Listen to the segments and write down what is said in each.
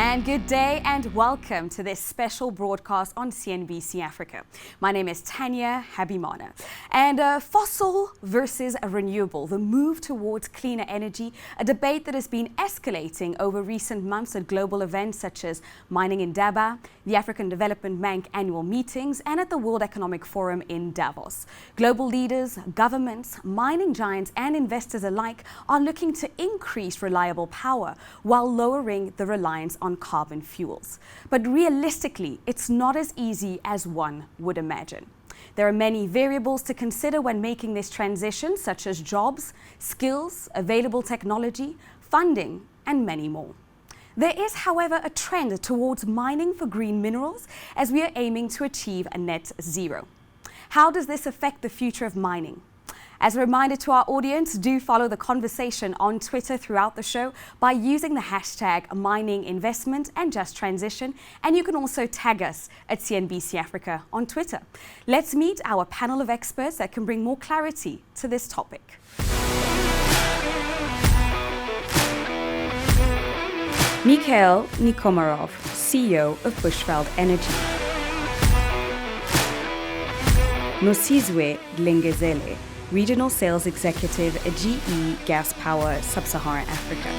And good day and welcome to this special broadcast on CNBC Africa. My name is TANIA, HABIMANA. And fossil versus renewable, the move towards cleaner energy, a debate that has been escalating over recent months at global events such as mining in Durban, the African Development Bank annual meetings, and at the World Economic Forum in Davos. Global leaders, governments, mining giants, and investors alike are looking to increase reliable power while lowering the reliance on carbon fuels. But realistically, it's not as easy as one would imagine. There are many variables to consider when making this transition, such as jobs, skills, available technology, funding, and many more. There is, however, a trend towards mining for green minerals as we are aiming to achieve a net zero. How does this affect the future of mining? As a reminder to our audience, do follow the conversation on Twitter throughout the show by using the hashtag #MiningInvestment and Just Transition, and you can also tag us at CNBC Africa on Twitter. Let's meet our panel of experts that can bring more clarity to this topic. Mikhail Nikomarov, CEO of Bushveld Energy. Nosizwe Dlengezele, Regional Sales Executive at GE Gas Power Sub-Saharan Africa.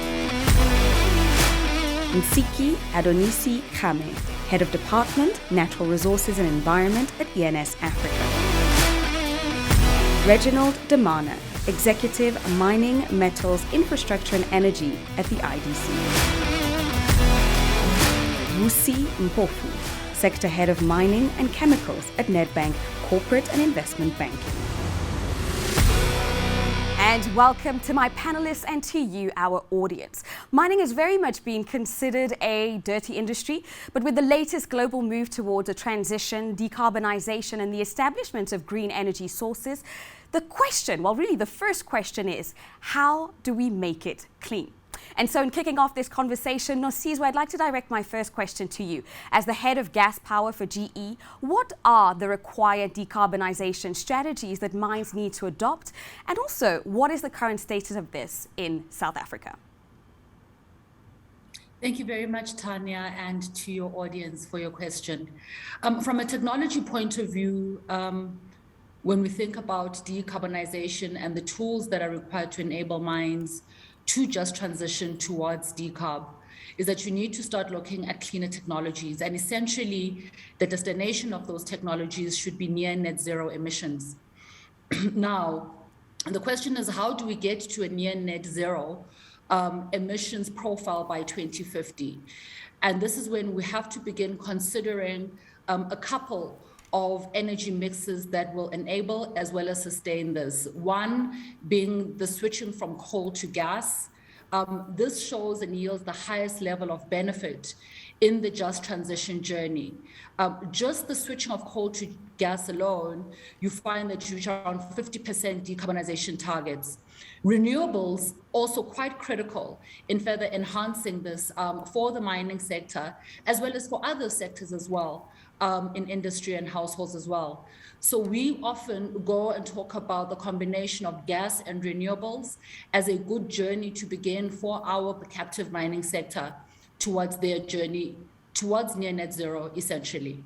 Nsiki Adonisi-Kgame, Head of Department, Natural Resources and Environment at ENS Africa. Reginald Damana, Executive Mining, Metals, Infrastructure and Energy at the IDC. VUSI MPOFU, Sector Head of Mining and Chemicals at NEDBANK Corporate and Investment Banking. And welcome to my panelists and to you, our audience. Mining has very much been considered a dirty industry, but with the latest global move towards a transition, decarbonization, and the establishment of green energy sources, the question, well, really the first question is, how do we make it clean? And so in kicking off this conversation, Nosizwe, I'd like to direct my first question to you. As the head of gas power for GE, what are the required decarbonization strategies that mines need to adopt? And also, what is the current status of this in South Africa? Thank you very much, Tanya, and to your audience for your question. From a technology point of view, when we think about decarbonization and the tools that are required to enable mines to just transition towards decarb, is that you need to start looking at cleaner technologies. And essentially, the destination of those technologies should be near net zero emissions. Now, the question is, how do we get to a near net zero emissions profile by 2050? And this is when we have to begin considering a couple of energy mixes that will enable as well as sustain this. One being the switching from coal to gas. This shows and yields the highest level of benefit in the just transition journey. Just the switching of coal to gas alone, you find that you reach around 50% decarbonization targets. Renewables also quite critical in further enhancing this for the mining sector, as well as for other sectors as well. In industry and households as well. So we often go and talk about the combination of gas and renewables as a good journey to begin for our captive mining sector towards their journey towards near net zero, essentially.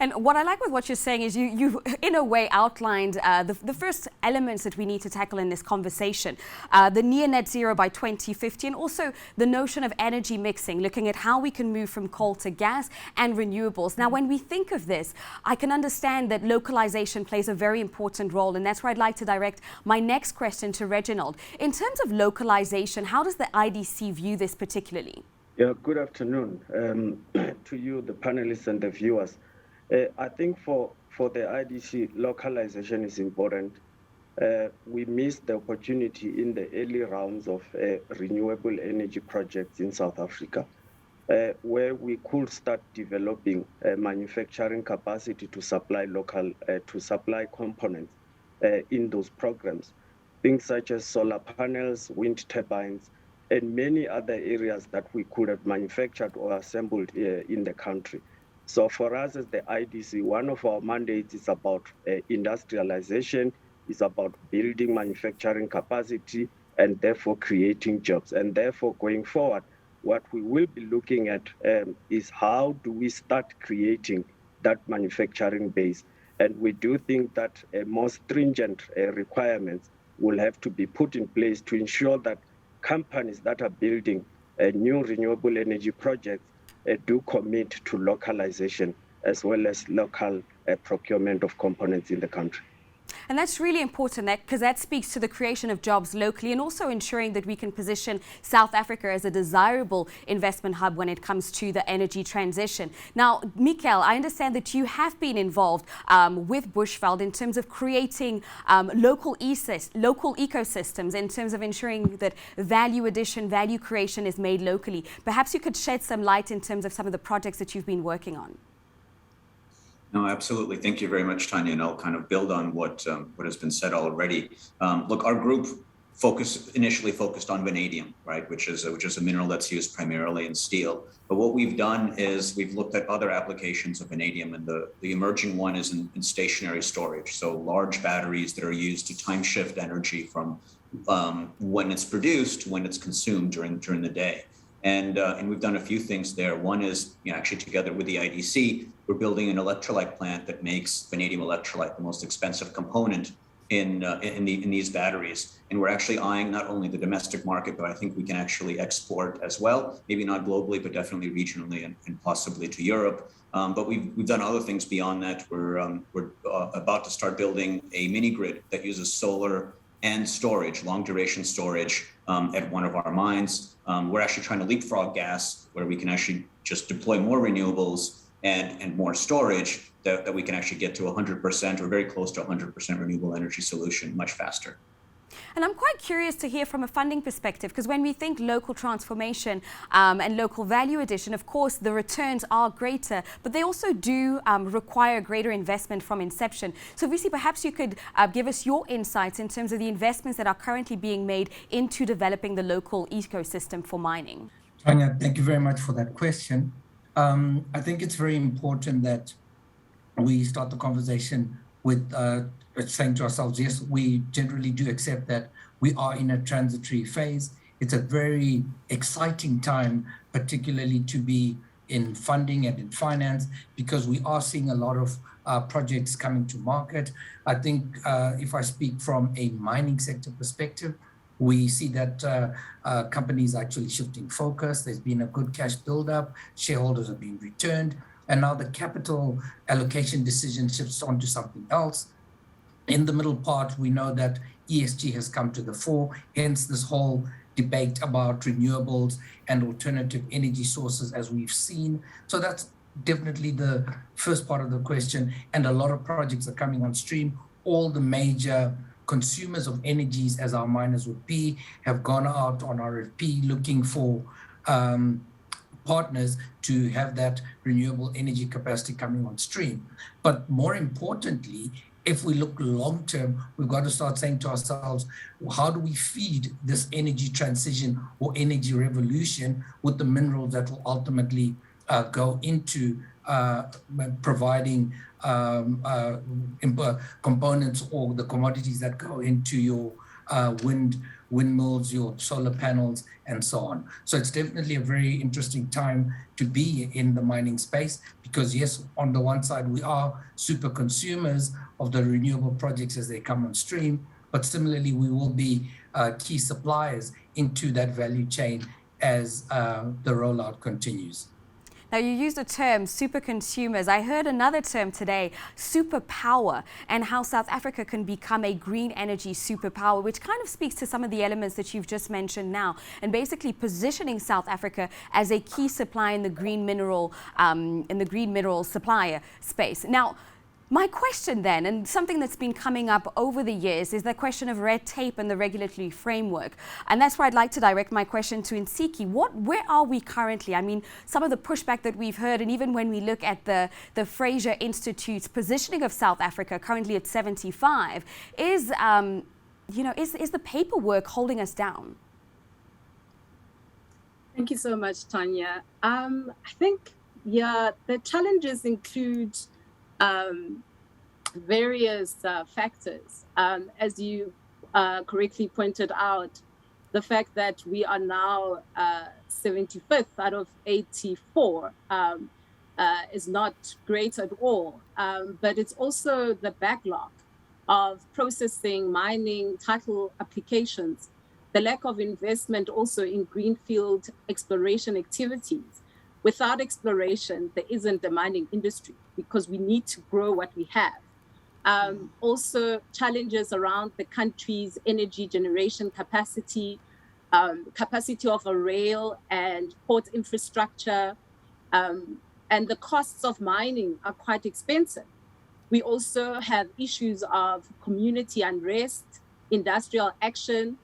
And what I like with what you're saying is you've in a way outlined the first elements that we need to tackle in this conversation. The near net zero by 2050, and also the notion of energy mixing, looking at how we can move from coal to gas and renewables. Now, when we think of this, I can understand that localization plays a very important role, and that's where I'd like to direct my next question to Reginald. In terms of localization, how does the IDC view this particularly? Yeah, good afternoon to you, the panelists and the viewers. I think for the IDC, localization is important. We missed the opportunity in the early rounds of renewable energy projects in South Africa, where we could start developing manufacturing capacity to supply components in those programs. Things such as solar panels, wind turbines, and many other areas that we could have manufactured or assembled in the country. So for us as the IDC, one of our mandates is about industrialization, is about building manufacturing capacity, and therefore creating jobs. And therefore, going forward, what we will be looking at is how do we start creating that manufacturing base. And we do think that more stringent requirements will have to be put in place to ensure that companies that are building new renewable energy projects do commit to localization as well as local procurement of components in the country. And that's really important because that speaks to the creation of jobs locally and also ensuring that we can position South Africa as a desirable investment hub when it comes to the energy transition. Now, Mikael, I understand that you have been involved with Bushveld in terms of creating local ecosystems in terms of ensuring that value addition, value creation is made locally. Perhaps you could shed some light in terms of some of the projects that you've been working on. No, absolutely. Thank you very much, Tanya. And I'll kind of build on what has been said already. Look, our group initially focused on vanadium, right, which is a mineral that's used primarily in steel. But what we've done is we've looked at other applications of vanadium, and the emerging one is in stationary storage. So large batteries that are used to time shift energy from when it's produced to when it's consumed during the day. And we've done a few things there. One is, actually together with the IDC, we're building an electrolyte plant that makes vanadium electrolyte the most expensive component in these batteries. And we're actually eyeing not only the domestic market, but I think we can actually export as well. Maybe not globally, but definitely regionally and possibly to Europe. But we've done other things beyond that. We're about to start building a mini grid that uses solar and storage, long duration storage at one of our mines. We're actually trying to leapfrog gas, where we can actually just deploy more renewables and more storage that we can actually get to 100% or very close to 100% renewable energy solution much faster. And I'm quite curious to hear from a funding perspective, because when we think local transformation and local value addition, of course, the returns are greater, but they also do require greater investment from inception. So VUSI, perhaps you could give us your insights in terms of the investments that are currently being made into developing the local ecosystem for mining. Tanya, thank you very much for that question. I think it's very important that we start the conversation with saying to ourselves, yes, we generally do accept that we are in a transitory phase. It's a very exciting time, particularly to be in funding and in finance, because we are seeing a lot of projects coming to market. I think if I speak from a mining sector perspective, we see that companies are actually shifting focus. There's been a good cash buildup, shareholders are being returned, and now the capital allocation decision shifts onto something else. In the middle part, we know that ESG has come to the fore, hence this whole debate about renewables and alternative energy sources, as we've seen. So that's definitely the first part of the question, and a lot of projects are coming on stream. All the major consumers of energies, as our miners would be, have gone out on RFP looking for partners to have that renewable energy capacity coming on stream. But more importantly, if we look long term, we've got to start saying to ourselves, how do we feed this energy transition or energy revolution with the minerals that will ultimately go into providing components or the commodities that go into your windmills, your solar panels, and so on. So it's definitely a very interesting time to be in the mining space, because yes, on the one side, we are super consumers of the renewable projects as they come on stream, but similarly, we will be key suppliers into that value chain as the rollout continues. Now, you used the term super consumers. I heard another term today, superpower, and how South Africa can become a green energy superpower, which kind of speaks to some of the elements that you've just mentioned now, and basically positioning South Africa as a key supplier in the green mineral supplier space. Now, my question then, and something that's been coming up over the years, is the question of red tape and the regulatory framework. And that's where I'd like to direct my question to Nsiki. Where are we currently? I mean, some of the pushback that we've heard, and even when we look at the Fraser Institute's positioning of South Africa, currently at 75, is the paperwork holding us down? Thank you so much, Tanya. I think, the challenges include various factors. As you correctly pointed out, the fact that we are now 75th out of 84 is not great at all. But it's also the backlog of processing, mining, title applications, the lack of investment also in greenfield exploration activities. Without exploration, there isn't a mining industry because we need to grow what we have. Also challenges around the country's energy generation capacity, capacity of a rail and port infrastructure, and the costs of mining are quite expensive. We also have issues of community unrest, industrial action.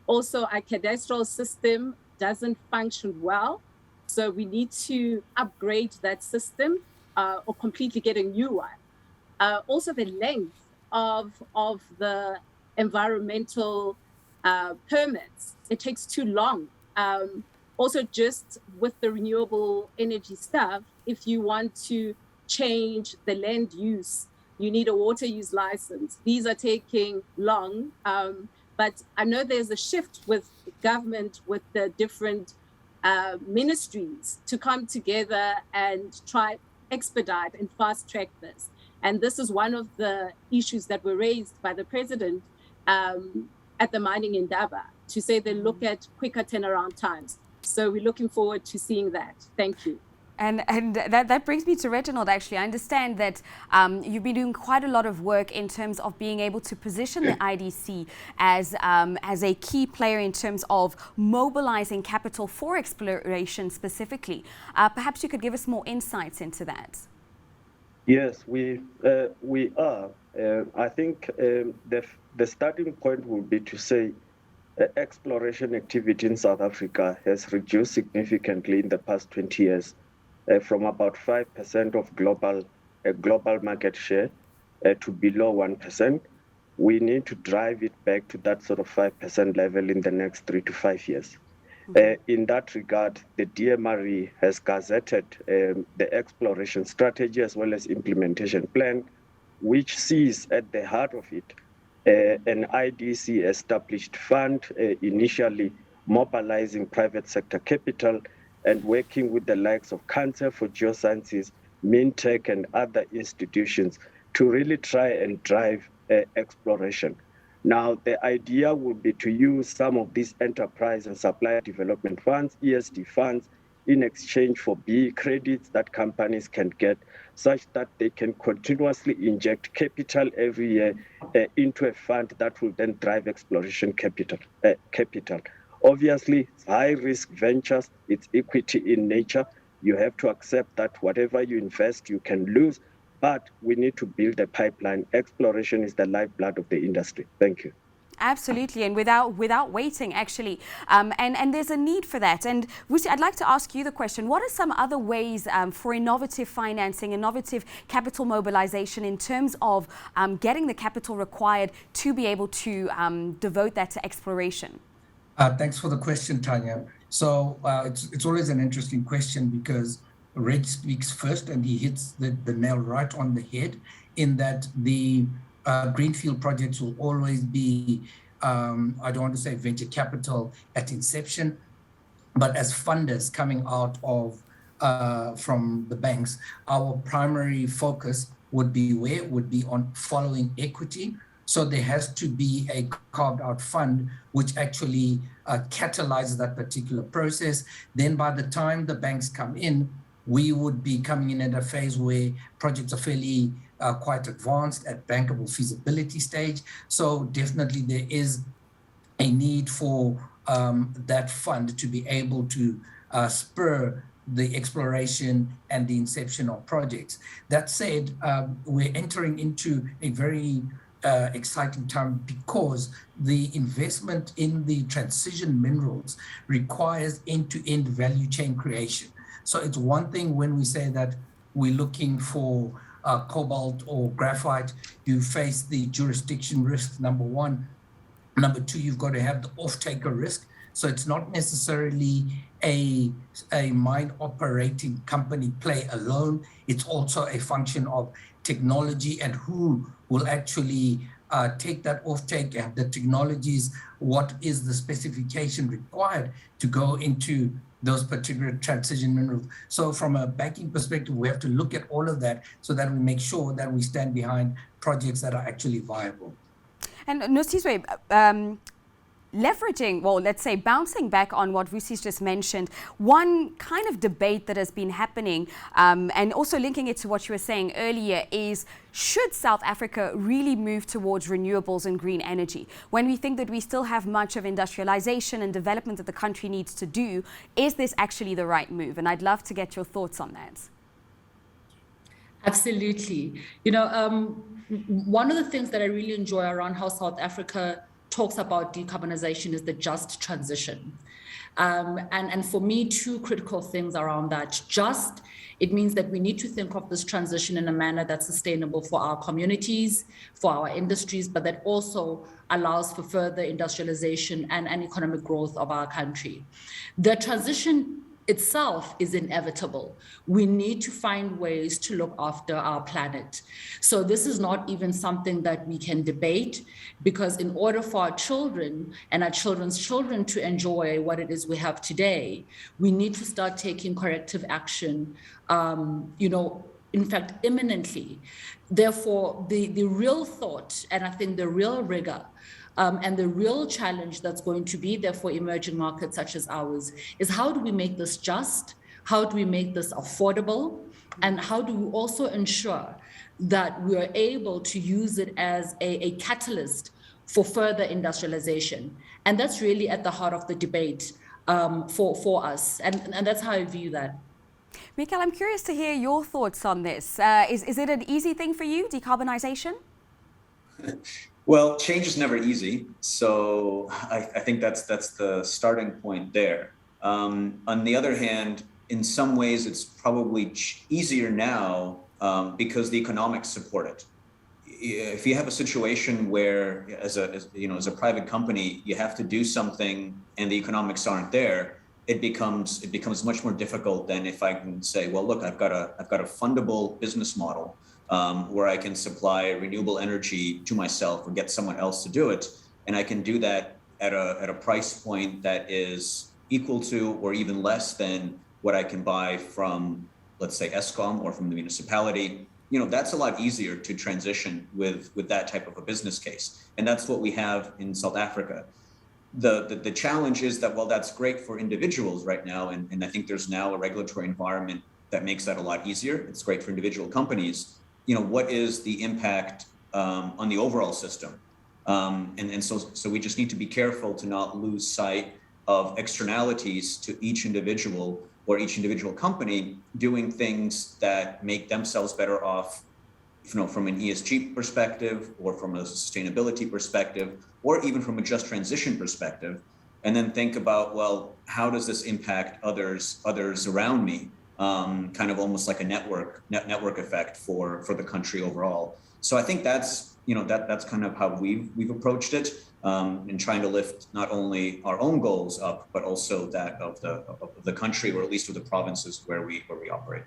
Also, our cadastral system doesn't function well. So we need to upgrade that system or completely get a new one. Also, the length of the environmental permits, it takes too long. Also, just with the renewable energy stuff, if you want to change the land use, you need a water use license. These are taking long, but I know there's a shift with government, with the different ministries to come together and try expedite and fast track this. And this is one of the issues that were raised by the president at the mining Indaba, to say they look at quicker turnaround times. So we're looking forward to seeing that. Thank you. And that brings me to Reginald, actually. I understand that you've been doing quite a lot of work in terms of being able to position the IDC as a key player in terms of mobilizing capital for exploration specifically. Perhaps you could give us more insights into that. Yes, we are. I think the starting point will be to say exploration activity in South Africa has reduced significantly in the past 20 years. From about 5% of global market share to below 1%. We need to drive it back to that sort of 5% level in the next 3 to 5 years. In that regard, the DMRE has gazetted the exploration strategy as well as implementation plan, which sees at the heart of it an IDC established fund, initially mobilizing private sector capital and working with the likes of Council for Geosciences, MinTech, and other institutions to really try and drive exploration. Now, the idea would be to use some of these enterprise and supplier development funds, ESD funds, in exchange for BE credits that companies can get, such that they can continuously inject capital every year into a fund that will then drive exploration capital. Obviously, it's high-risk ventures, it's equity in nature. You have to accept that whatever you invest, you can lose, but we need to build a pipeline. Exploration is the lifeblood of the industry. Thank you. Absolutely, and without waiting, actually. And there's a need for that. And VUSI, I'd like to ask you the question, what are some other ways for innovative financing, innovative capital mobilization in terms of getting the capital required to be able to devote that to exploration? Thanks for the question, Tanya. So it's always an interesting question because Reg speaks first and he hits the nail right on the head in that the greenfield projects will always be, I don't want to say venture capital at inception, but as funders coming out of from the banks, our primary focus would be on following equity. So there has to be a carved out fund which actually catalyzes that particular process. Then by the time the banks come in, we would be coming in at a phase where projects are fairly quite advanced at bankable feasibility stage. So definitely there is a need for that fund to be able to spur the exploration and the inception of projects. That said, we're entering into a very exciting time because the investment in the transition minerals requires end-to-end value chain creation. So it's one thing when we say that we're looking for cobalt or graphite, you face the jurisdiction risk, number one. Number two, you've got to have the off-taker risk. So it's not necessarily a mine operating company play alone. It's also a function of technology and who will actually take that offtake, have the technologies, what is the specification required to go into those particular transition minerals. So from a banking perspective, we have to look at all of that so that we make sure that we stand behind projects that are actually viable. And Nosizwe, leveraging, well, let's say bouncing back on what VUSI's just mentioned, one kind of debate that has been happening, and also linking it to what you were saying earlier, is should South Africa really move towards renewables and green energy? When we think that we still have much of industrialization and development that the country needs to do, is this actually the right move? And I'd love to get your thoughts on that. Absolutely. You know, one of the things that I really enjoy around how South Africa talks about decarbonization is the just transition. And for me, two critical things around that. Just, it means that we need to think of this transition in a manner that's sustainable for our communities, for our industries, but that also allows for further industrialization and economic growth of our country. The transition itself is inevitable. We need to find ways to look after our planet. So this is not even something that we can debate, because in order for our children and our children's children to enjoy what it is we have today, we need to start taking corrective action, in fact, imminently. Therefore, the real thought, and I think the real rigor, and the real challenge that's going to be there for emerging markets such as ours is how do we make this just? How do we make this affordable? And how do we also ensure that we are able to use it as a catalyst for further industrialization? And that's really at the heart of the debate for us. And that's how I view that. Mikael, I'm curious to hear your thoughts on this. Is it an easy thing for you, decarbonization? Well, change is never easy, so I think that's the starting point there. On the other hand, in some ways, it's probably easier now because the economics support it. If you have a situation where, as a private company, you have to do something and the economics aren't there, it becomes much more difficult than if I can say, well, look, I've got a fundable business model. Where I can supply renewable energy to myself or get someone else to do it. And I can do that at a price point that is equal to or even less than what I can buy from, let's say, Eskom or from the municipality. That's a lot easier to transition with that type of a business case. And that's what we have in South Africa. The challenge is that, well, that's great for individuals right now. And I think there's now a regulatory environment that makes that a lot easier. It's great for individual companies. What is the impact on the overall system? And so we just need to be careful to not lose sight of externalities to each individual or each individual company doing things that make themselves better off, from an ESG perspective or from a sustainability perspective, or even from a just transition perspective. And then think about, well, how does this impact others around me? Kind of almost like a network effect for the country overall. So I think that's kind of how we've approached it, in trying to lift not only our own goals up, but also that of the country, or at least of the provinces where we operate.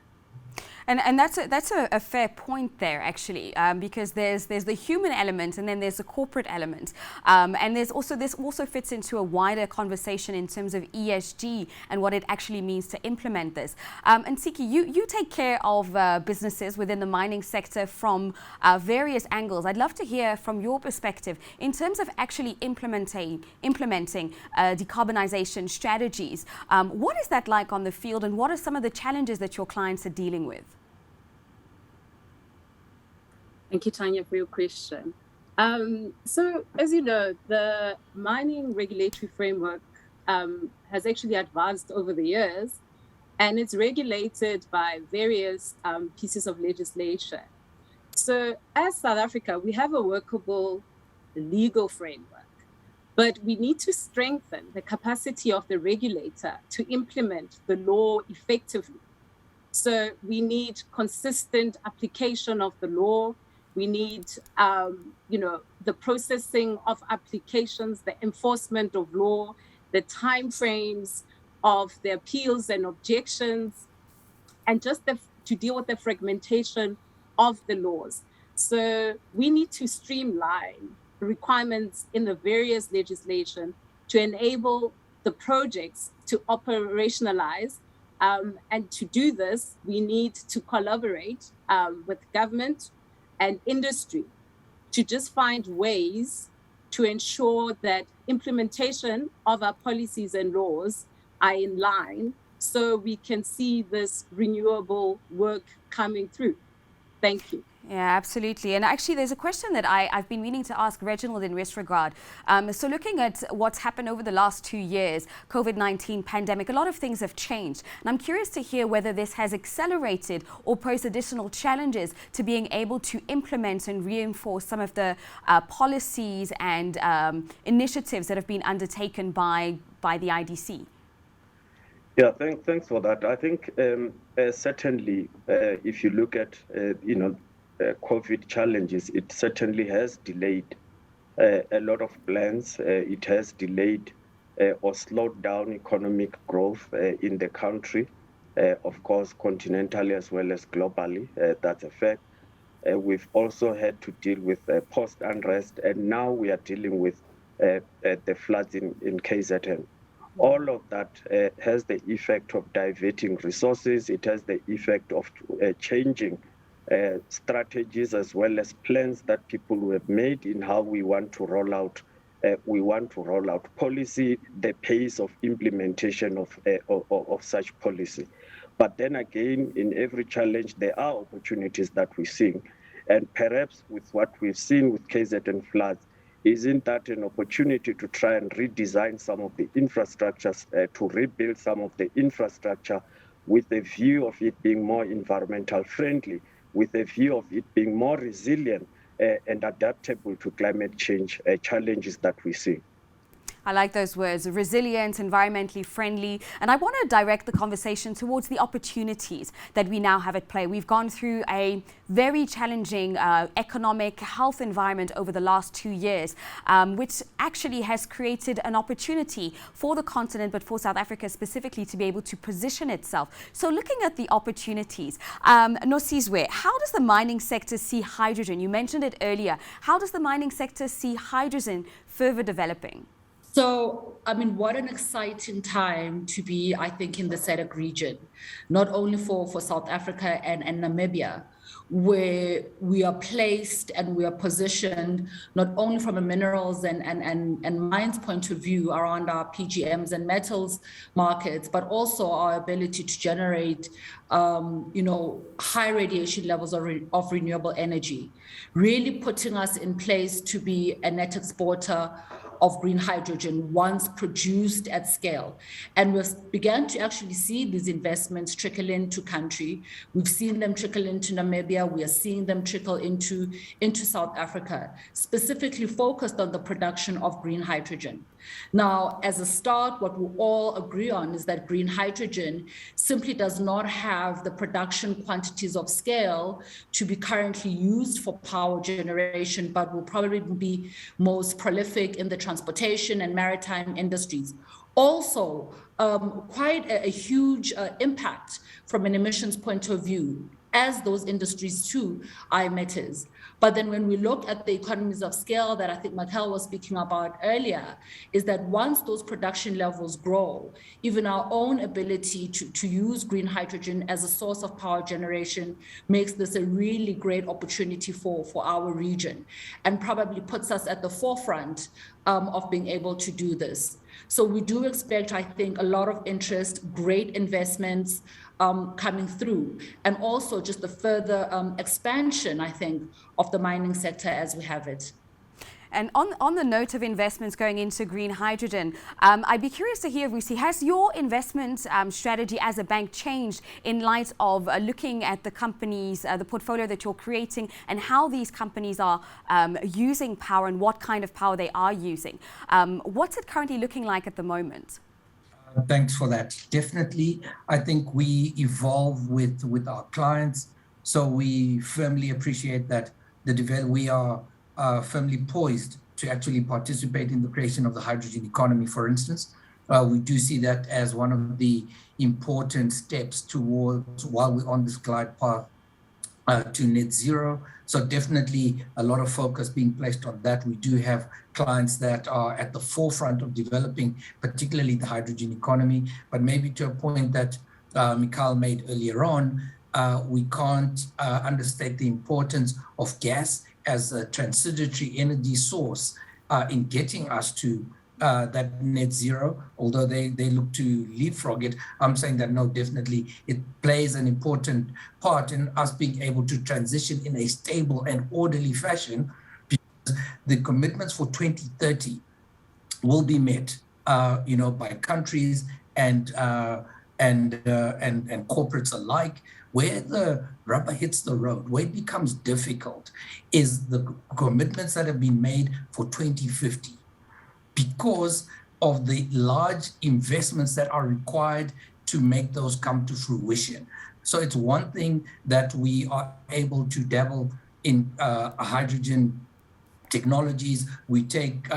And that's a fair point there, actually, because there's the human element and then there's the corporate element. And this also fits into a wider conversation in terms of ESG and what it actually means to implement this. And Siki, you take care of businesses within the mining sector from various angles. I'd love to hear from your perspective in terms of actually implementing decarbonization strategies. What is that like on the field, and what are some of the challenges that your clients are dealing with? Thank you, Tanya, for your question. So, as you know, the mining regulatory framework has actually advanced over the years, and it's regulated by various pieces of legislation. So, as South Africa, we have a workable legal framework, but we need to strengthen the capacity of the regulator to implement the law effectively. So, we need consistent application of the law. We need, the processing of applications, the enforcement of law, the timeframes of the appeals and objections, and just to deal with the fragmentation of the laws. So we need to streamline requirements in the various legislation to enable the projects to operationalize. And to do this, we need to collaborate with government and industry to just find ways to ensure that implementation of our policies and laws are in line so we can see this renewable work coming through. Thank you. Yeah, absolutely. And actually, there's a question that I've been meaning to ask Reginald in this regard. So looking at what's happened over the last 2 years, COVID-19 pandemic, a lot of things have changed. And I'm curious to hear whether this has accelerated or posed additional challenges to being able to implement and reinforce some of the policies and initiatives that have been undertaken by the IDC. Yeah, thanks for that. I think certainly, if you look at COVID challenges, it certainly has delayed a lot of plans. It has delayed or slowed down economic growth in the country, of course, continentally as well as globally. That's a fact. We've also had to deal with post-unrest, and now we are dealing with the floods in KZN. All of that has the effect of diverting resources. It has the effect of changing strategies as well as plans that people have made in how we want to roll out. Policy, the pace of implementation of such policy. But then again, in every challenge, there are opportunities that we're seeing. And perhaps with what we've seen with KZN floods, isn't that an opportunity to try and redesign some of the infrastructures, to rebuild some of the infrastructure with a view of it being more environmental friendly, with a view of it being more resilient and adaptable to climate change challenges that we see? I like those words, resilient, environmentally friendly. And I want to direct the conversation towards the opportunities that we now have at play. We've gone through a very challenging economic health environment over the last 2 years, which actually has created an opportunity for the continent, but for South Africa specifically, to be able to position itself. So looking at the opportunities, Nosizwe, how does the mining sector see hydrogen? You mentioned it earlier. How does the mining sector see hydrogen further developing? So, I mean, what an exciting time to be, I think, in the SADC region, not only for South Africa and Namibia, where we are placed and we are positioned not only from a minerals and mines point of view around our PGMs and metals markets, but also our ability to generate, high radiation levels of renewable energy, really putting us in place to be a net exporter of green hydrogen once produced at scale. And we began to actually see these investments trickle into country. We've seen them trickle into Namibia. We are seeing them trickle into South Africa, specifically focused on the production of green hydrogen. Now, as a start, what we all agree on is that green hydrogen simply does not have the production quantities of scale to be currently used for power generation, but will probably be most prolific in the transportation and maritime industries. Also, quite a huge impact from an emissions point of view, as those industries too are emitters. But then when we look at the economies of scale that I think Michael was speaking about earlier, is that once those production levels grow, even our own ability to use green hydrogen as a source of power generation makes this a really great opportunity for our region, and probably puts us at the forefront of being able to do this. So we do expect, I think, a lot of interest, great investments coming through, and also just the further expansion, I think, of the mining sector as we have it. And on the note of investments going into green hydrogen, I'd be curious to hear, VUSI, has your investment strategy as a bank changed in light of looking at the companies, the portfolio that you're creating, and how these companies are using power and what kind of power they are using? What's it currently looking like at the moment? Thanks for that. Definitely, I think we evolve with our clients. So we firmly appreciate that we are firmly poised to actually participate in the creation of the hydrogen economy, for instance. We do see that as one of the important steps towards, while we're on this glide path to net zero. So definitely a lot of focus being placed on that. We do have clients that are at the forefront of developing, particularly the hydrogen economy, but maybe to a point that Mikhail made earlier on, we can't understate the importance of gas as a transitory energy source in getting us to that net zero, although they look to leapfrog it. I'm saying that no, definitely it plays an important part in us being able to transition in a stable and orderly fashion, because the commitments for 2030 will be met, by countries and corporates alike. Where the rubber hits the road, where it becomes difficult, is the commitments that have been made for 2050. Because of the large investments that are required to make those come to fruition. So it's one thing that we are able to dabble in hydrogen technologies. We take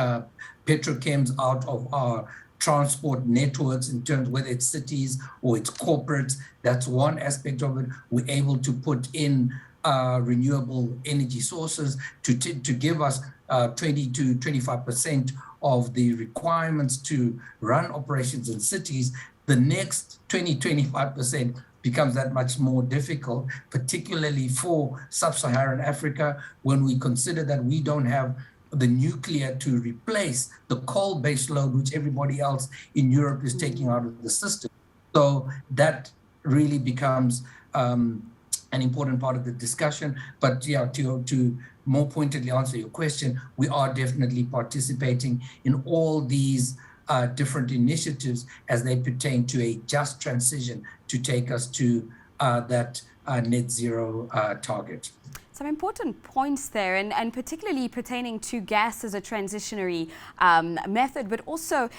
petrochems out of our transport networks in terms whether it's cities or it's corporates. That's one aspect of it. We're able to put in renewable energy sources to give us 20 to 25% of the requirements to run operations in cities. The next 20-25% becomes that much more difficult, particularly for sub-Saharan Africa, when we consider that we don't have the nuclear to replace the coal-based load, which everybody else in Europe is taking out of the system. So that really becomes an important part of the discussion. But yeah, to more pointedly answer your question, we are definitely participating in all these different initiatives as they pertain to a just transition to take us to that net zero target. Some important points there, and particularly pertaining to gas as a transitionary method, but also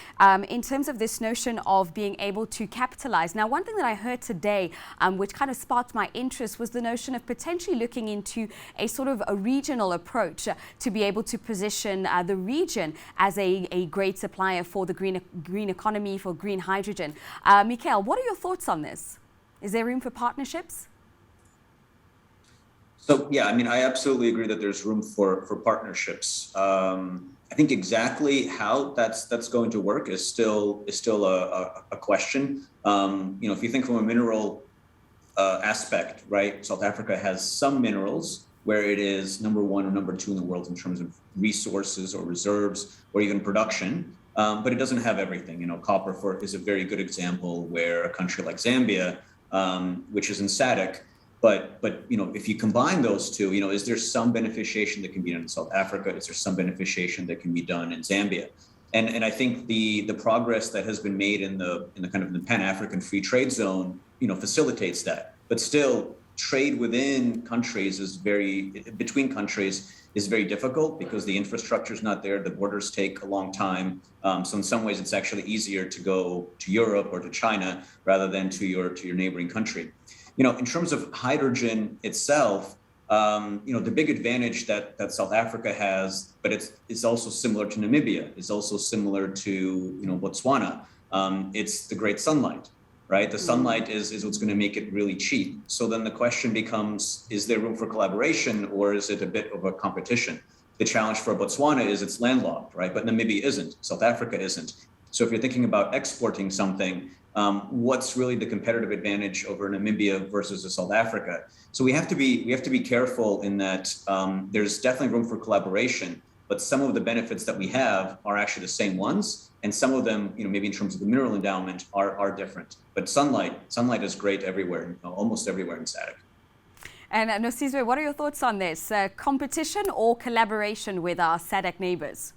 in terms of this notion of being able to capitalize. Now, one thing that I heard today, which kind of sparked my interest, was the notion of potentially looking into a sort of a regional approach to be able to position the region as a great supplier for the green economy, for green hydrogen. Mikhail, what are your thoughts on this? Is there room for partnerships? So yeah, I mean, I absolutely agree that there's room for partnerships. I think exactly how that's going to work is still a question. If you think from a mineral aspect, right? South Africa has some minerals where it is number 1 or number 2 in the world in terms of resources or reserves or even production, but it doesn't have everything. Copper is a very good example where a country like Zambia, which is in SADC. But if you combine those two, is there some beneficiation that can be done in South Africa? Is there some beneficiation that can be done in Zambia? And I think the progress that has been made in the kind of the Pan-African free trade zone, facilitates that. But still, trade within countries between countries is very difficult because the infrastructure is not there. The borders take a long time. So in some ways, it's actually easier to go to Europe or to China rather than to your neighboring country. In terms of hydrogen itself, the big advantage that South Africa has, but it's also similar to Namibia, it's also similar to Botswana. It's the great sunlight, right? The sunlight is what's going to make it really cheap. So then the question becomes, is there room for collaboration or is it a bit of a competition? The challenge for Botswana is it's landlocked, right? But Namibia isn't, South Africa isn't. So if you're thinking about exporting something, what's really the competitive advantage over Namibia versus South Africa? So we have to be careful in that there's definitely room for collaboration, but some of the benefits that we have are actually the same ones, and some of them, maybe in terms of the mineral endowment, are different. But sunlight is great everywhere, almost everywhere in SADC. And Nosizwe, what are your thoughts on this? Competition or collaboration with our SADC neighbors?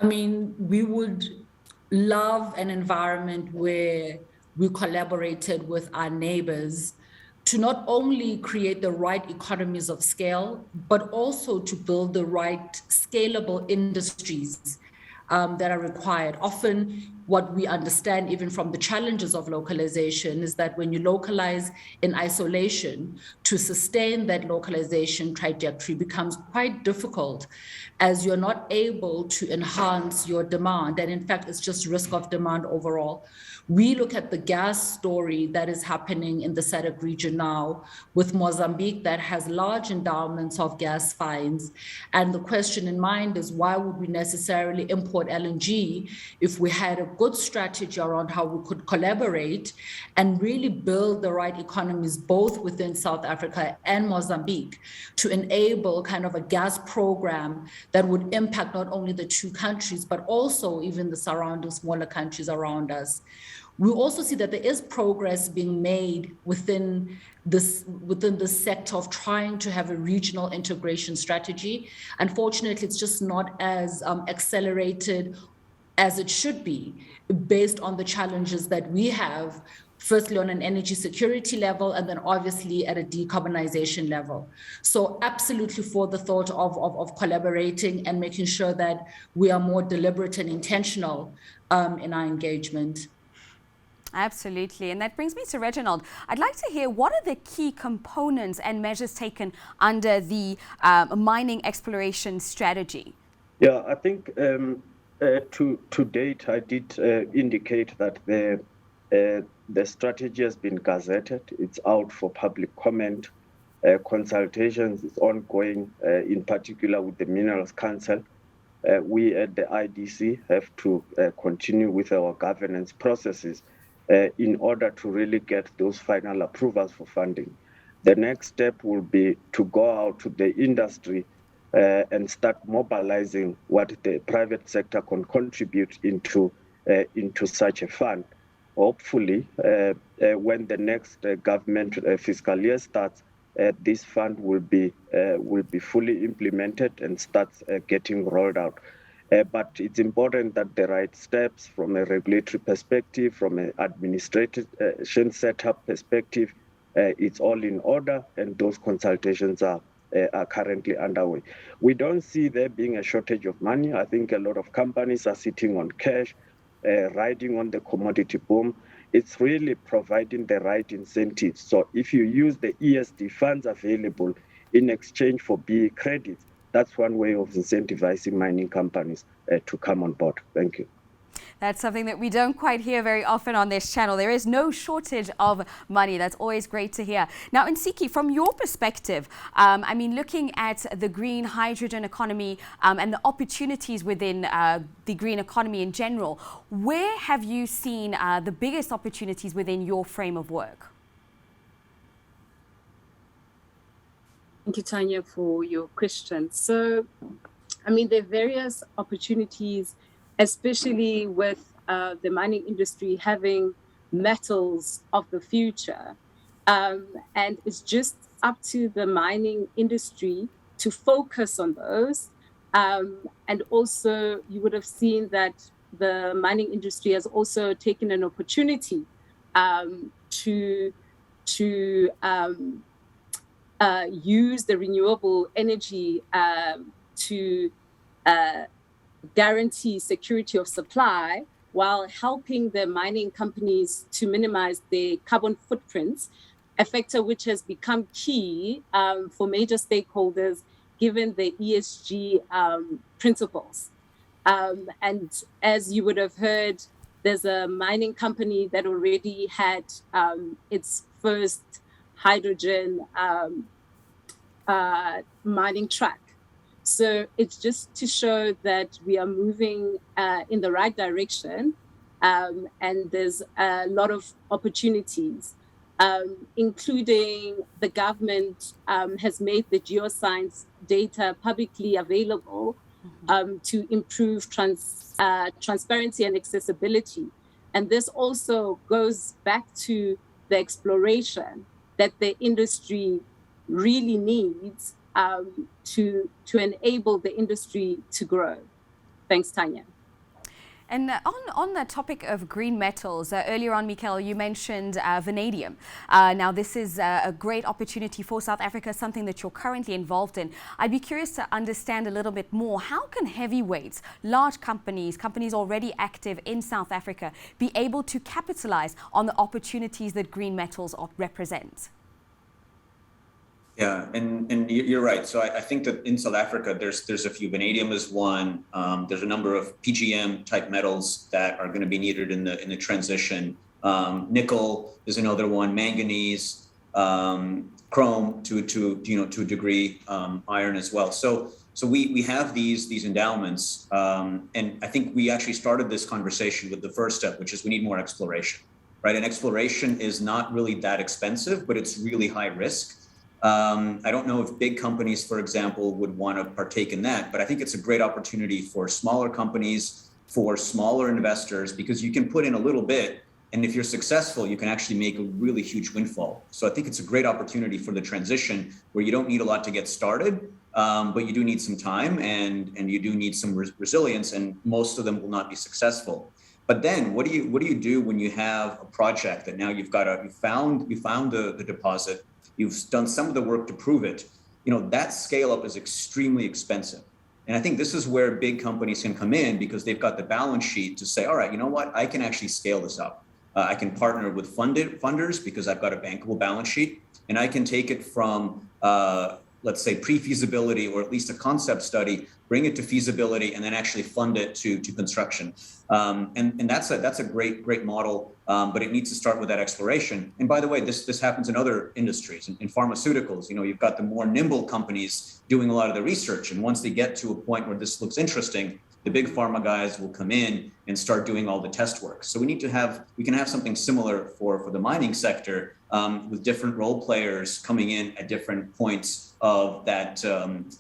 I mean, we would love an environment where we collaborated with our neighbors to not only create the right economies of scale, but also to build the right scalable industries that are required. Often what we understand even from the challenges of localization is that when you localize in isolation, to sustain that localization trajectory becomes quite difficult, as you're not able to enhance your demand. And in fact, it's just risk of demand overall. We look at the gas story that is happening in the SADC region now with Mozambique that has large endowments of gas finds. And the question in mind is, why would we necessarily import LNG if we had a good strategy around how we could collaborate and really build the right economies both within South Africa and Mozambique to enable kind of a gas program that would impact not only the two countries, but also even the surrounding smaller countries around us. We also see that there is progress being made within the sector of trying to have a regional integration strategy. Unfortunately, it's just not as accelerated as it should be, based on the challenges that we have, firstly on an energy security level, and then obviously at a decarbonization level. So absolutely for the thought of collaborating and making sure that we are more deliberate and intentional in our engagement. Absolutely. And that brings me to Reginald. I'd like to hear, what are the key components and measures taken under the mining exploration strategy? Yeah, I think to date, I did indicate that the strategy has been gazetted. It's out for public comment. Consultations is ongoing, in particular with the Minerals Council. We at the IDC have to continue with our governance processes in order to really get those final approvals for funding. The next step will be to go out to the industry and start mobilizing what the private sector can contribute into such a fund. Hopefully, when the next government fiscal year starts, this fund will be fully implemented and starts getting rolled out. But it's important that the right steps from a regulatory perspective, from an administration setup perspective, it's all in order, and those consultations are currently underway. We don't see there being a shortage of money. I think a lot of companies are sitting on cash, riding on the commodity boom. It's really providing the right incentives. So if you use the ESD funds available in exchange for BE credits, that's one way of incentivizing mining companies to come on board. Thank you. That's something that we don't quite hear very often on this channel. There is no shortage of money. That's always great to hear. Now, Nsiki, from your perspective, I mean, looking at the green hydrogen economy and the opportunities within the green economy in general, where have you seen the biggest opportunities within your frame of work? Thank you, Tanya, for your question. So, I mean, there are various opportunities, especially with the mining industry having metals of the future. And it's just up to the mining industry to focus on those. And also, you would have seen that the mining industry has also taken an opportunity to use the renewable energy to guarantee security of supply while helping the mining companies to minimize their carbon footprints, a factor which has become key for major stakeholders given the ESG principles. And as you would have heard, there's a mining company that already had its first hydrogen mining track. So it's just to show that we are moving in the right direction, and there's a lot of opportunities, including the government has made the geoscience data publicly available to improve transparency and accessibility. And this also goes back to the exploration that the industry really needs to enable the industry to grow. Thanks, Tanya. And on the topic of green metals, earlier on, Michael, you mentioned vanadium. Now, this is a great opportunity for South Africa, something that you're currently involved in. I'd be curious to understand a little bit more. How can heavyweights, large companies already active in South Africa, be able to capitalize on the opportunities that green metals represent? Yeah, and you're right. So I think that in South Africa, there's a few. Vanadium is one. There's a number of PGM type metals that are going to be needed in the transition. Nickel is another one. Manganese, chrome to a degree, iron as well. So we have these endowments, and I think we actually started this conversation with the first step, which is we need more exploration, right? And exploration is not really that expensive, but it's really high risk. I don't know if big companies, for example, would want to partake in that, but I think it's a great opportunity for smaller companies, for smaller investors, because you can put in a little bit, and if you're successful, you can actually make a really huge windfall. So I think it's a great opportunity for the transition where you don't need a lot to get started, but you do need some time and you do need some resilience, and most of them will not be successful. But then what do you do when you have a project that now you found the deposit, you've done some of the work to prove it, that scale up is extremely expensive. And I think this is where big companies can come in, because they've got the balance sheet to say, all right, you know what, I can actually scale this up. I can partner with funders because I've got a bankable balance sheet, and I can take it from, let's say, pre-feasibility, or at least a concept study, bring it to feasibility, and then actually fund it to construction. And that's a great model, but it needs to start with that exploration. And by the way, this happens in other industries. In pharmaceuticals, you've got the more nimble companies doing a lot of the research. And once they get to a point where this looks interesting, the big pharma guys will come in and start doing all the test work. So we can have something similar for the mining sector, with different role players coming in at different points of that,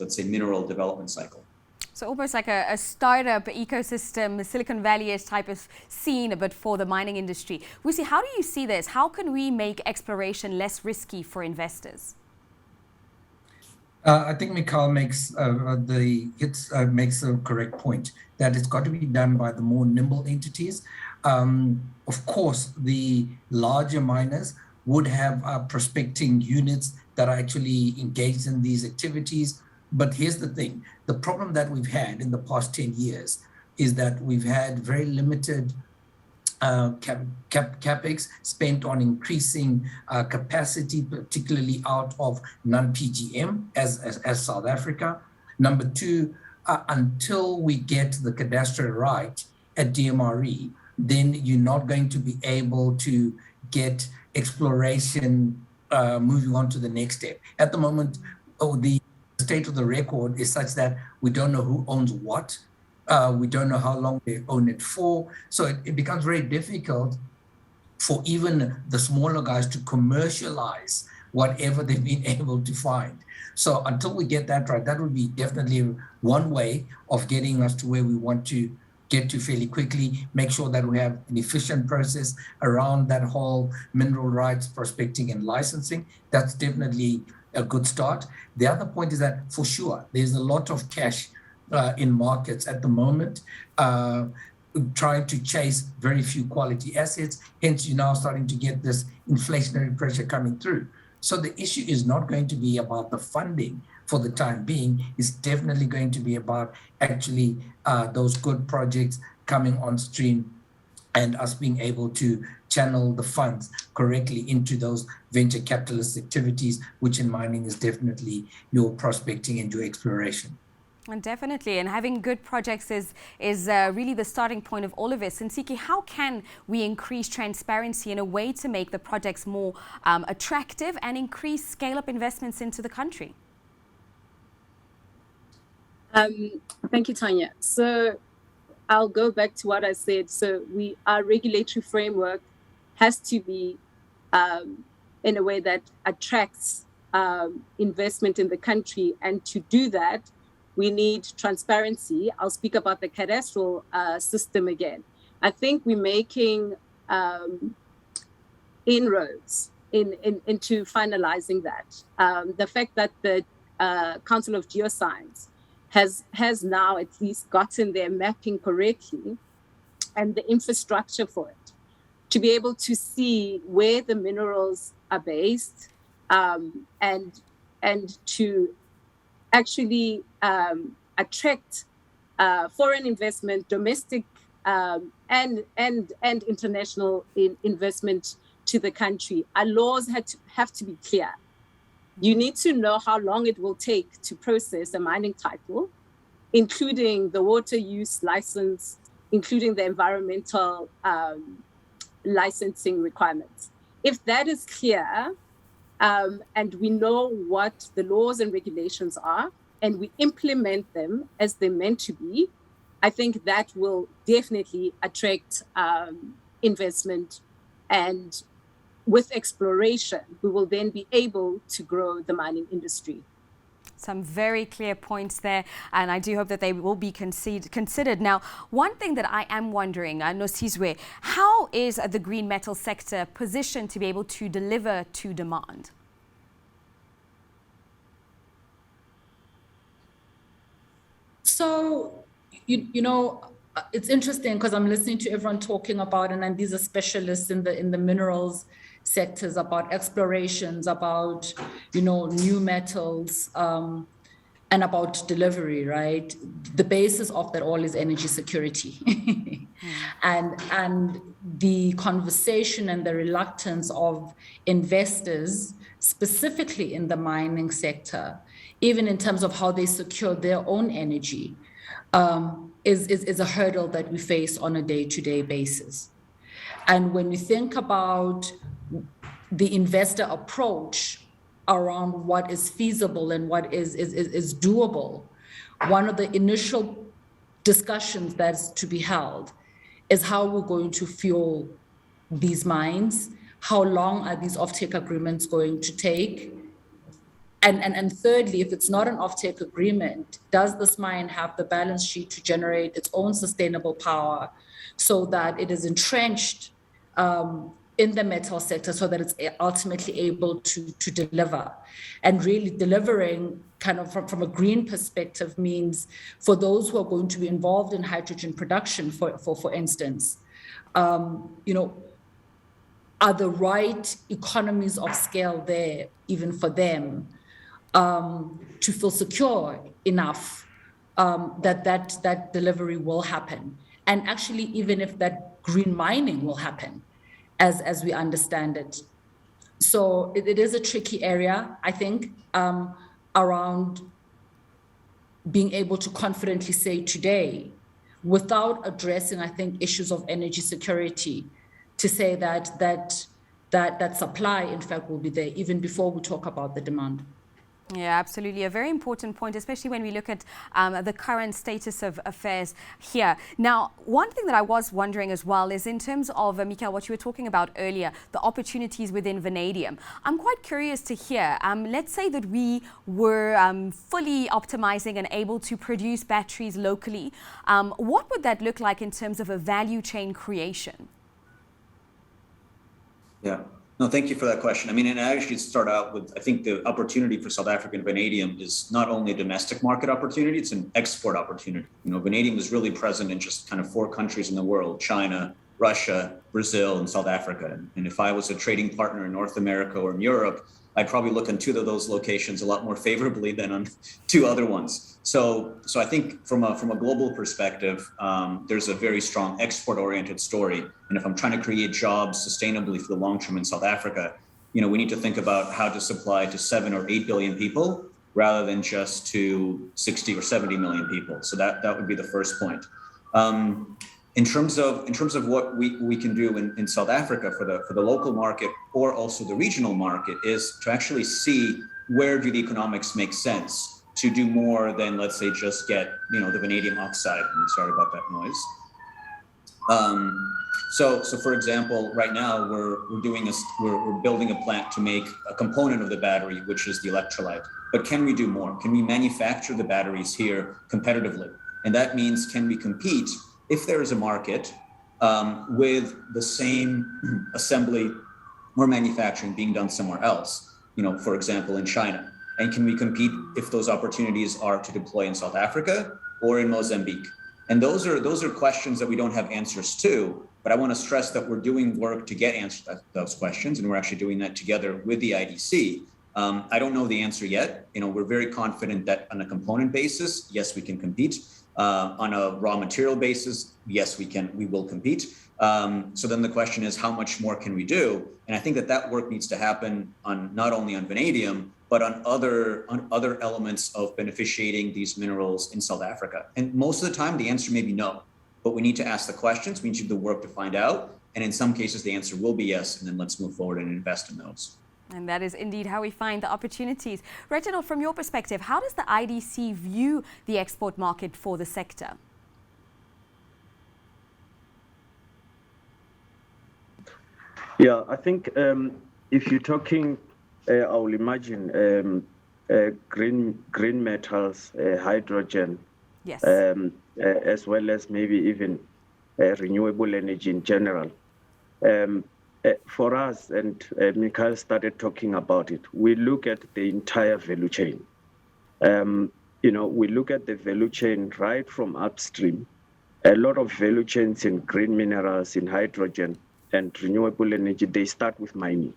let's say, mineral development cycle. So almost like a startup ecosystem, Silicon Valley-ish type of scene, but for the mining industry. VUSI, how do you see this? How can we make exploration less risky for investors? I think Mikhail makes a correct point, that it's got to be done by the more nimble entities. Of course, the larger miners would have prospecting units that are actually engaged in these activities. But here's the thing, the problem that we've had in the past 10 years is that we've had very limited capex spent on increasing capacity, particularly out of non-PGM as South Africa. Number two, until we get the cadastral right at DMRE, then you're not going to be able to get exploration moving on to the next step. At the moment, the state of the record is such that we don't know who owns what. We don't know how long they own it for. So it becomes very difficult for even the smaller guys to commercialize whatever they've been able to find. So until we get that right, that would be definitely one way of getting us to where we want to get to fairly quickly, make sure that we have an efficient process around that whole mineral rights, prospecting and licensing. That's definitely a good start. The other point is that for sure, there's a lot of cash in markets at the moment, trying to chase very few quality assets. Hence, you're now starting to get this inflationary pressure coming through. So the issue is not going to be about the funding for the time being. It's definitely going to be about actually those good projects coming on stream and us being able to channel the funds correctly into those venture capitalist activities, which in mining is definitely your prospecting and your exploration. And definitely, and having good projects is really the starting point of all of this. And Siki, how can we increase transparency in a way to make the projects more attractive and increase scale-up investments into the country? Thank you, Tanya. So I'll go back to what I said. So our regulatory framework has to be in a way that attracts investment in the country. And to do that, we need transparency. I'll speak about the cadastral system again. I think we're making inroads into finalizing that. The fact that the Council of Geoscience has now at least gotten their mapping correctly and the infrastructure for it, to be able to see where the minerals are based, and to actually attract foreign investment, domestic and international investment to the country. Our laws have to be clear. You need to know how long it will take to process a mining title, including the water use license, including the environmental licensing requirements. If that is clear, and we know what the laws and regulations are, and we implement them as they're meant to be, I think that will definitely attract investment. And with exploration, we will then be able to grow the mining industry. Some very clear points there, and I do hope that they will be considered. Now, one thing that I am wondering, Nosizwe, how is the green metal sector positioned to be able to deliver to demand? So, you know, it's interesting because I'm listening to everyone talking about, and these are specialists in the minerals sectors, about explorations, about, you know, new metals, and about delivery, right? The basis of that all is energy security. And the conversation and the reluctance of investors, specifically in the mining sector, even in terms of how they secure their own energy, is a hurdle that we face on a day-to-day basis. And when we think about the investor approach around what is feasible and what is doable, one of the initial discussions that's to be held is how we're going to fuel these mines, how long are these offtake agreements going to take, and thirdly, if it's not an offtake agreement, does this mine have the balance sheet to generate its own sustainable power so that it is entrenched in the metal sector, so that it's ultimately able to deliver? And really delivering kind of from a green perspective means for those who are going to be involved in hydrogen production, for instance, you know, are the right economies of scale there even for them to feel secure enough that delivery will happen? And actually, even if that green mining will happen, as we understand it. So it is a tricky area, I think, around being able to confidently say today, without addressing, I think, issues of energy security, to say that supply, in fact, will be there even before we talk about the demand. Yeah, absolutely. A very important point, especially when we look at the current status of affairs here. Now, one thing that I was wondering as well is in terms of, Mikael, what you were talking about earlier, the opportunities within vanadium. I'm quite curious to hear, let's say that we were fully optimizing and able to produce batteries locally. What would that look like in terms of a value chain creation? Yeah. No, thank you for that question. I mean, and I actually start out with, I think the opportunity for South African vanadium is not only a domestic market opportunity, it's an export opportunity. You know, vanadium is really present in just kind of 4 countries in the world: China, Russia, Brazil, and South Africa. And if I was a trading partner in North America or in Europe, I'd probably look on 2 of those locations a lot more favorably than on 2 other ones. So I think from a global perspective, there's a very strong export-oriented story. And if I'm trying to create jobs sustainably for the long term in South Africa, you know, we need to think about how to supply to 7 or 8 billion people rather than just to 60 or 70 million people. So that would be the first point. In terms of what we can do in South Africa for the local market or also the regional market is to actually see where do the economics make sense to do more than, let's say, just get, you know, the vanadium oxide. I'm sorry about that noise. So for example, right now we're building a plant to make a component of the battery, which is the electrolyte. But can we do more? Can we manufacture the batteries here competitively? And that means, can we compete, if there is a market, with the same assembly or manufacturing being done somewhere else, you know, for example, in China? And can we compete if those opportunities are to deploy in South Africa or in Mozambique? And those are questions that we don't have answers to, but I want to stress that we're doing work to get answers to those questions, and we're actually doing that together with the IDC. I don't know the answer yet. We're very confident that on a component basis, yes, we can compete. On a raw material basis, yes, we will compete. So then the question is, how much more can we do? And I think that work needs to happen on not only on vanadium, but on other elements of beneficiating these minerals in South Africa. And most of the time, the answer may be no, but we need to ask the questions. We need to do the work to find out. And in some cases, the answer will be yes. And then let's move forward and invest in those. And that is indeed how we find the opportunities. Reginald, from your perspective, how does the IDC view the export market for the sector? Yeah, I think if you're talking, I will imagine green metals, hydrogen, yes, as well as maybe even renewable energy in general. For us, and Mikhail started talking about it, we look at the entire value chain. We look at the value chain right from upstream. A lot of value chains in green minerals, in hydrogen and renewable energy, they start with mining.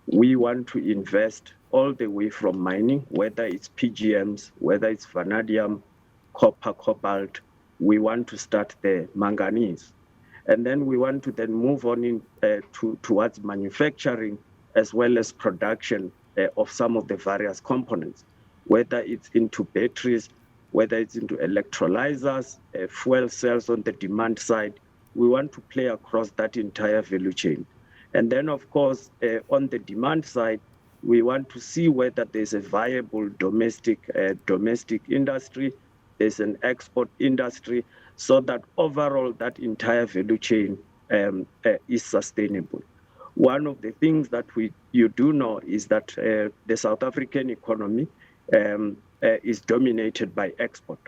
We want to invest all the way from mining, whether it's PGMs, whether it's vanadium, copper, cobalt. We want to start the manganese. And then we want to then move on towards manufacturing as well as production of some of the various components, whether it's into batteries, whether it's into electrolyzers, fuel cells on the demand side. We want to play across that entire value chain. And then, of course, on the demand side, we want to see whether there's a viable domestic industry, there's an export industry, so that overall that entire value chain is sustainable. One of the things that you do know is that the South African economy is dominated by export.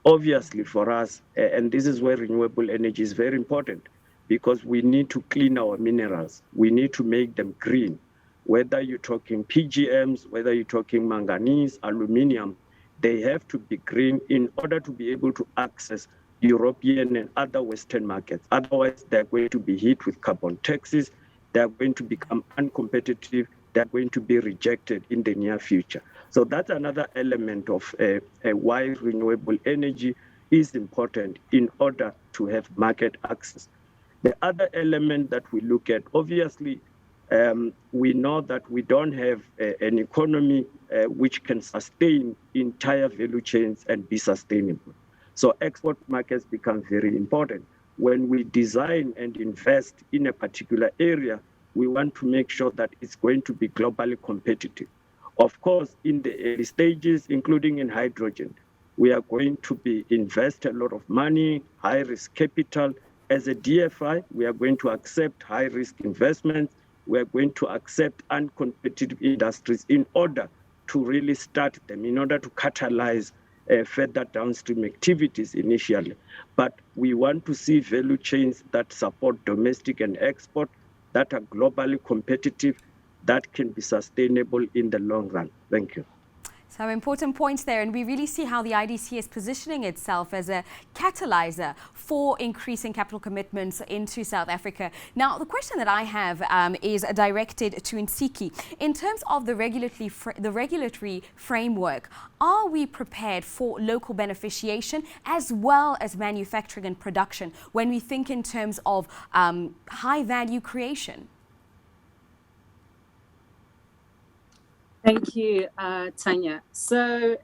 Obviously for us, and this is where renewable energy is very important, because we need to clean our minerals. We need to make them green. Whether you're talking PGMs, whether you're talking manganese, aluminium, they have to be green in order to be able to access European and other Western markets. Otherwise, they're going to be hit with carbon taxes. They're going to become uncompetitive. They're going to be rejected in the near future. So that's another element of why renewable energy is important in order to have market access. The other element that we look at, obviously, we know that we don't have an economy which can sustain entire value chains and be sustainable. So export markets become very important. When we design and invest in a particular area, we want to make sure that it's going to be globally competitive. Of course, in the early stages, including in hydrogen, we are going to invest a lot of money, high-risk capital. As a DFI, we are going to accept high-risk investments. We are going to accept uncompetitive industries in order to really start them, in order to catalyze further downstream activities initially. But we want to see value chains that support domestic and export, that are globally competitive, that can be sustainable in the long run. Thank you. Some important points there, and we really see how the IDC is positioning itself as a catalyzer for increasing capital commitments into South Africa. Now, the question that I have is directed to Nsiki. In terms of the regulatory framework, are we prepared for local beneficiation as well as manufacturing and production when we think in terms of high value creation? Thank you, Tanya. So,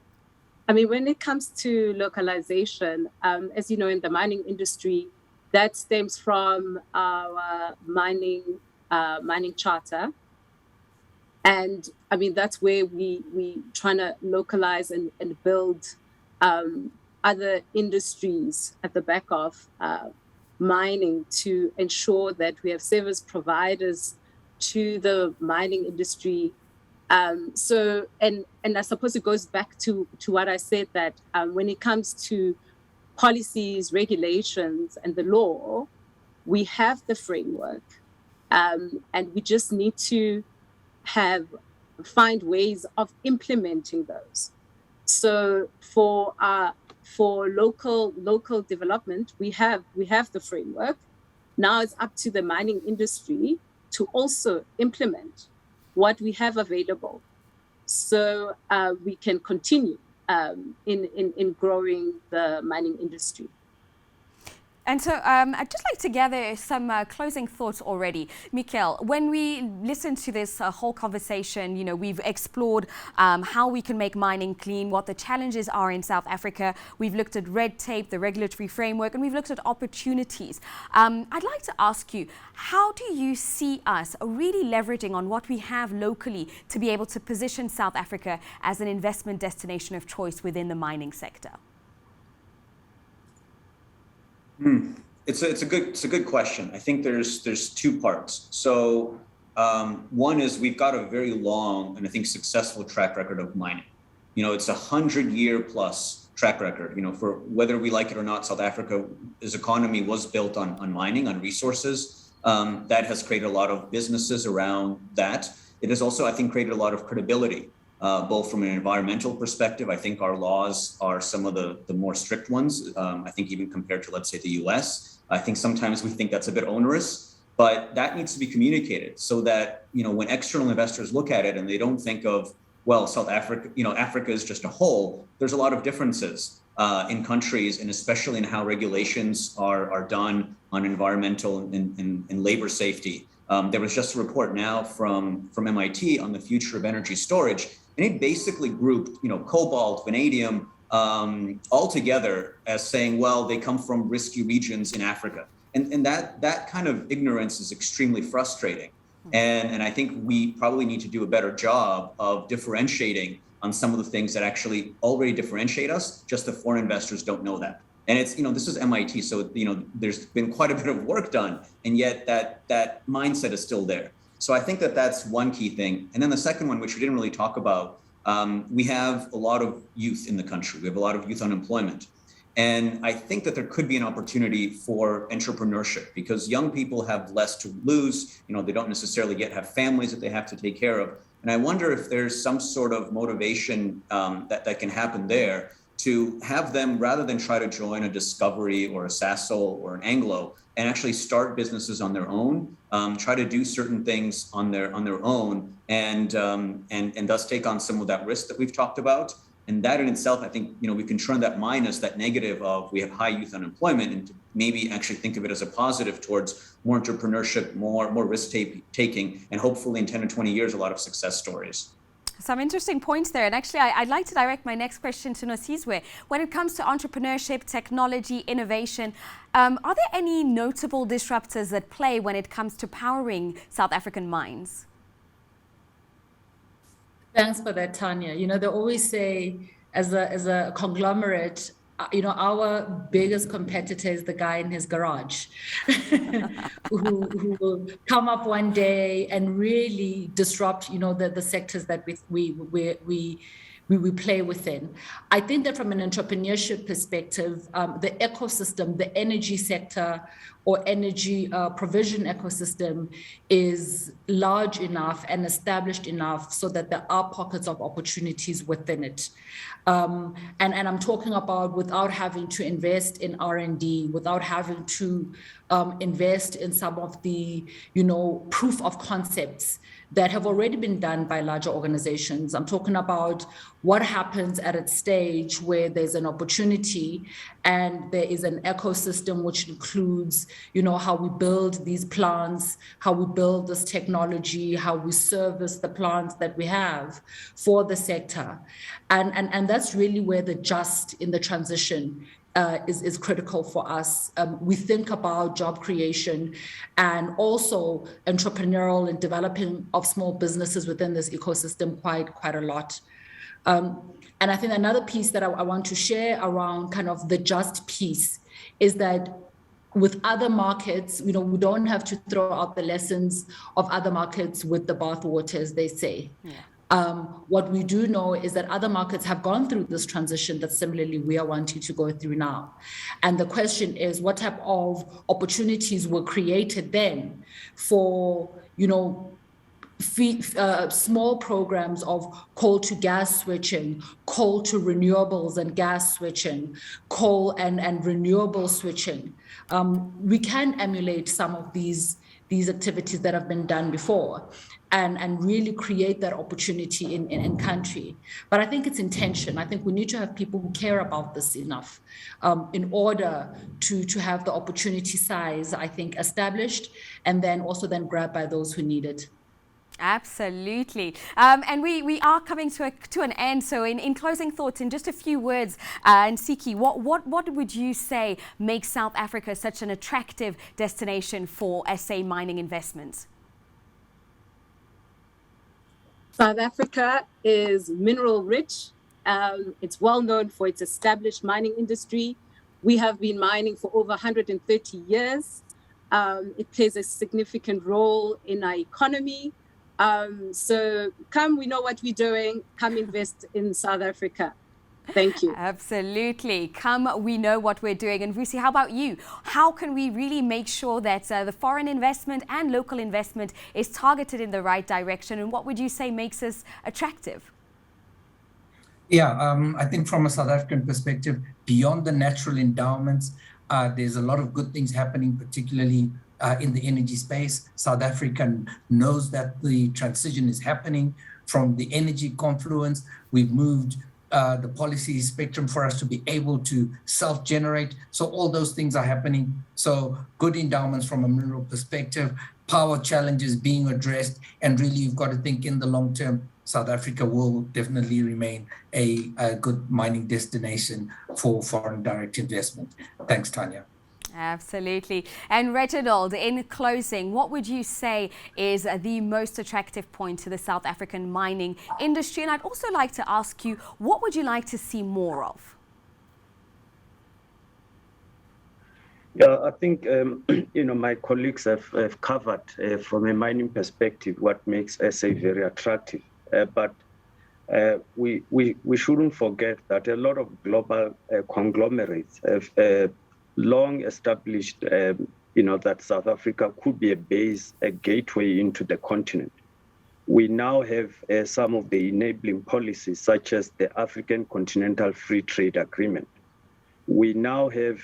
when it comes to localization, as you know, in the mining industry, that stems from our mining charter. And that's where we trying to localize and build other industries at the back of mining to ensure that we have service providers to the mining industry. So I suppose it goes back to what I said, that when it comes to policies, regulations, and the law, we have the framework, and we just need to find ways of implementing those. So for our for local development, we have the framework. Now it's up to the mining industry to also implement what we have available, so we can continue in growing the mining industry. And so I'd just like to gather some closing thoughts already. Michael, when we listen to this whole conversation, you know, we've explored how we can make mining clean, what the challenges are in South Africa. We've looked at red tape, the regulatory framework, and we've looked at opportunities. I'd like to ask you, how do you see us really leveraging on what we have locally to be able to position South Africa as an investment destination of choice within the mining sector? It's a good question. I think there's two parts. So one is we've got a very long and I think successful track record of mining. You know, it's 100-year plus track record. You know, for whether we like it or not, South Africa's economy was built on mining, on resources. That has created a lot of businesses around that. It has also, I think, created a lot of credibility. Both from an environmental perspective. I think our laws are some of the more strict ones. I think even compared to, let's say, the US. I think sometimes we think that's a bit onerous, but that needs to be communicated so that, you know, when external investors look at it and they don't think of, well, South Africa, you know, Africa is just a whole. There's a lot of differences in countries, and especially in how regulations are done on environmental and labor safety. There was just a report now from MIT on the future of energy storage. And it basically grouped, you know, cobalt, vanadium, all together as saying, well, they come from risky regions in Africa. And that kind of ignorance is extremely frustrating. And I think we probably need to do a better job of differentiating on some of the things that actually already differentiate us, just the foreign investors don't know that. And it's, you know, this is MIT, so, you know, there's been quite a bit of work done, and yet that mindset is still there. So I think that's one key thing. And then the second one, which we didn't really talk about, we have a lot of youth in the country. We have a lot of youth unemployment. And I think that there could be an opportunity for entrepreneurship because young people have less to lose. You know, they don't necessarily have families that they have to take care of. And I wonder if there's some sort of motivation that can happen there to have them, rather than try to join a Discovery or a Sasol or an Anglo, and actually start businesses on their own, try to do certain things on their own, and thus take on some of that risk that we've talked about. And that in itself, I think, you know, we can turn that minus, that negative of we have high youth unemployment, and to maybe actually think of it as a positive towards more entrepreneurship, more risk taking, and hopefully in 10 or 20 years, a lot of success stories. Some interesting points there. And actually, I'd like to direct my next question to Nosizwe. When it comes to entrepreneurship, technology, innovation, are there any notable disruptors that play when it comes to powering South African mines? Thanks for that, Tanya. You know, they always say, as a conglomerate, you know, our biggest competitor is the guy in his garage who will come up one day and really disrupt, you know, the sectors that we play within. I think that from an entrepreneurship perspective, the ecosystem, the energy sector or energy provision ecosystem is large enough and established enough so that there are pockets of opportunities within it. And I'm talking about without having to invest in R&D, without having to invest in some of the, you know, proof of concepts that have already been done by larger organizations. I'm talking about what happens at a stage where there's an opportunity and there is an ecosystem which includes, you know, how we build these plants, how we build this technology, how we service the plants that we have for the sector. And that's really where the just in the transition is critical for us. We think about job creation and also entrepreneurial and developing of small businesses within this ecosystem quite a lot. And I think another piece that I want to share around kind of the just piece is that with other markets, you know, we don't have to throw out the lessons of other markets with the bathwater, as they say. Yeah. What we do know is that other markets have gone through this transition that similarly we are wanting to go through now. And the question is, what type of opportunities were created then for, you know, small programs of coal to gas switching, coal to renewables and gas switching, coal and renewable switching. We can emulate some of these activities that have been done before and really create that opportunity in country. But I think it's intention. I think we need to have people who care about this enough in order to have the opportunity size, I think, established and then also then grabbed by those who need it. Absolutely. And we are coming to an end. So in closing thoughts, in just a few words, Nsiki, what would you say makes South Africa such an attractive destination for SA mining investments? South Africa is mineral rich. It's well known for its established mining industry. We have been mining for over 130 years. It plays a significant role in our economy. So come, we know what we're doing. Come invest in South Africa. Thank you. Absolutely. Come, we know what we're doing. And VUSI, how about you? How can we really make sure that the foreign investment and local investment is targeted in the right direction? And what would you say makes us attractive? Yeah, I think from a South African perspective, beyond the natural endowments, there's a lot of good things happening, particularly in the energy space. South Africa knows that the transition is happening from the energy confluence. We've moved the policy spectrum for us to be able to self-generate. So all those things are happening. So good endowments from a mineral perspective, power challenges being addressed, and really you've got to think in the long term, South Africa will definitely remain a good mining destination for foreign direct investment. Thanks, Tanya. Absolutely. And Reginald, in closing, what would you say is the most attractive point to the South African mining industry? And I'd also like to ask you, what would you like to see more of? Yeah, I think, my colleagues have covered from a mining perspective what makes SA very attractive. But we shouldn't forget that a lot of global conglomerates have long established, that South Africa could be a base, a gateway into the continent. We now have some of the enabling policies, such as the African Continental Free Trade Agreement. We now have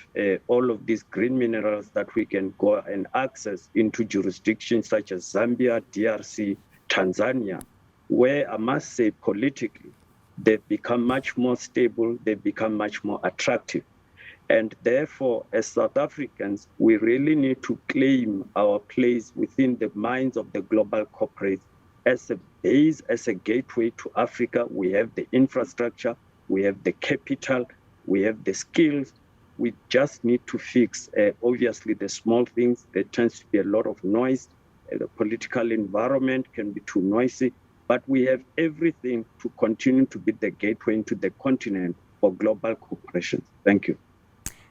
all of these green minerals that we can go and access into jurisdictions such as Zambia, DRC, Tanzania, where I must say politically, they've become much more stable, they've become much more attractive. And therefore, as South Africans, we really need to claim our place within the minds of the global corporates as a base, as a gateway to Africa. We have the infrastructure, we have the capital, we have the skills. We just need to fix, obviously, the small things. There tends to be a lot of noise. The political environment can be too noisy, but we have everything to continue to be the gateway into the continent for global corporations. Thank you.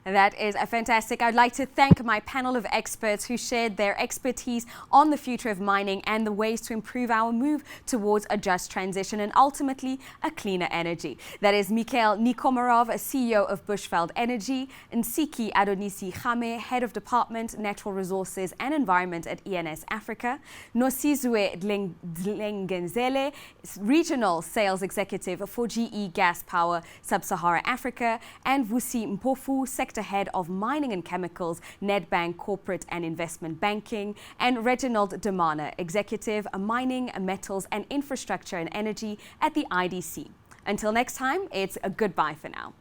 That is fantastic. I'd like to thank my panel of experts who shared their expertise on the future of mining and the ways to improve our move towards a just transition and ultimately a cleaner energy. That is Mikhail Nikomarov, CEO of Bushveld Energy, Nsiki Adonisi-Kgame, Head of Department, Natural Resources and Environment at ENS Africa, Nosizwe Dlengenzele, Regional Sales Executive for GE Gas Power Sub-Saharan Africa, and VUSI MPOFU, Sector Head of Mining and Chemicals, NEDBANK Corporate and Investment Banking, and Reginald Damana, Executive Mining, Metals and Infrastructure and Energy at the IDC. Until next time, it's a goodbye for now.